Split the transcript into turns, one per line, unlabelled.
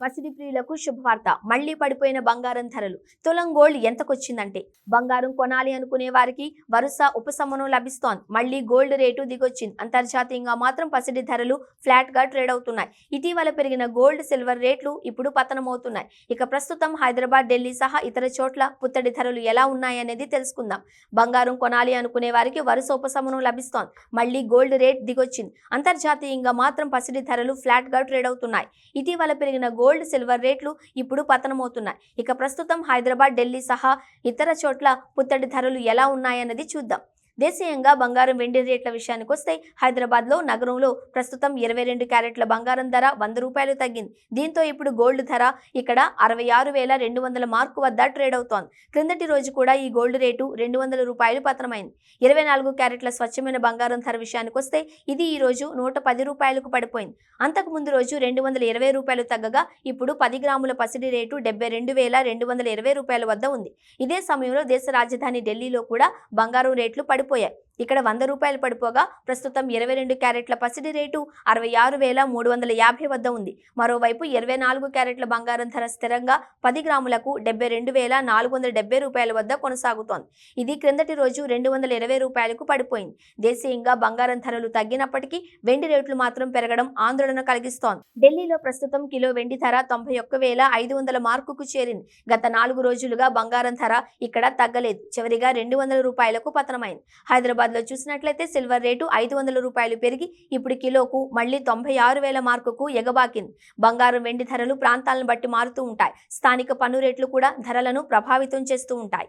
పసిడి ప్రియులకు శుభవార్త. మళ్లీ పడిపోయిన బంగారం ధరలు. తులం గోల్డ్ ఎంతకొచ్చిందంటే బంగారం కొనాలి అనుకునే వారికి వరుస ఉపశమనం లభిస్తోంది. మళ్లీ గోల్డ్ రేటు దిగొచ్చింది. అంతర్జాతీయంగా మాత్రం పసిడి ధరలు ఫ్లాట్ గా ట్రేడ్ అవుతున్నాయి. ఇటీవల పెరిగిన గోల్డ్, సిల్వర్ రేట్లు ఇప్పుడు పతనమవుతున్నాయి. ఇక ప్రస్తుతం హైదరాబాద్, ఢిల్లీ సహా ఇతర చోట్ల పుత్తడి ధరలు ఎలా ఉన్నాయనేది తెలుసుకుందాం. బంగారం కొనాలి అనుకునే వారికి వరుస ఉపశమనం లభిస్తోంది. మళ్లీ గోల్డ్ రేట్ దిగొచ్చింది. అంతర్జాతీయంగా మాత్రం పసిడి ధరలు ఫ్లాట్ గా ట్రేడ్ అవుతున్నాయి. ఇటీవల పెరిగిన గోల్డ్, సిల్వర్ రేట్లు ఇప్పుడు పతనమవుతున్నాయి. ఇక ప్రస్తుతం హైదరాబాద్, ఢిల్లీ సహా ఇతర చోట్ల పుత్తడి ధరలు ఎలా ఉన్నాయన్నది చూద్దాం. దేశీయంగా బంగారం, వెండి రేట్ల విషయానికి వస్తే హైదరాబాద్లో నగరంలో ప్రస్తుతం 22 క్యారెట్ల బంగారం ధర 100 రూపాయలు తగ్గింది. దీంతో ఇప్పుడు గోల్డ్ ధర ఇక్కడ 66,200 మార్కు వద్ద ట్రేడ్ అవుతోంది. క్రిందటి రోజు కూడా ఈ గోల్డ్ రేటు 200 రూపాయలు పతనమైంది. 24 క్యారెట్ల స్వచ్ఛమైన బంగారం ధర విషయానికి వస్తే ఇది ఈ రోజు 110 రూపాయలకు పడిపోయింది. అంతకు ముందు రోజు 220 రూపాయలు తగ్గగా ఇప్పుడు 10 గ్రాముల పసిడి రేటు 72,220 రూపాయల వద్ద ఉంది. ఇదే సమయంలో దేశ రాజధాని ఢిల్లీలో కూడా బంగారం రేట్లు పడిపోయాయి. ఇక్కడ 100 రూపాయలు పడిపోగా ప్రస్తుతం 22 క్యారెట్ల పసిడి రేటు 66,350 వద్ద ఉంది. మరోవైపు 24 క్యారెట్ల బంగారం ధర స్థిరంగా 10 గ్రాములకు 72,470 రూపాయల వద్ద కొనసాగుతోంది. ఇది క్రిందటి రోజు 220 రూపాయలకు పడిపోయింది. దేశీయంగా బంగారం ధరలు తగ్గినప్పటికీ వెండి రేట్లు మాత్రం పెరగడం ఆందోళన కలిగిస్తోంది. ఢిల్లీలో ప్రస్తుతం కిలో వెండి ధర 91,500 మార్కుకు చేరింది. గత 4 రోజులుగా బంగారం ధర ఇక్కడ తగ్గలేదు. చివరిగా 200 రూపాయలకు పతనమైంది. హైదరాబాద్ లో చూసినట్లయితే సిల్వర్ రేటు 500 రూపాయలు పెరిగి ఇప్పుడు కిలోకు మళ్లీ 96,000 మార్కుకు ఎగబాకింది. బంగారం, వెండి ధరలు ప్రాంతాలను బట్టి మారుతూ ఉంటాయి. స్థానిక పన్ను రేట్లు కూడా ధరలను ప్రభావితం చేస్తూ ఉంటాయి.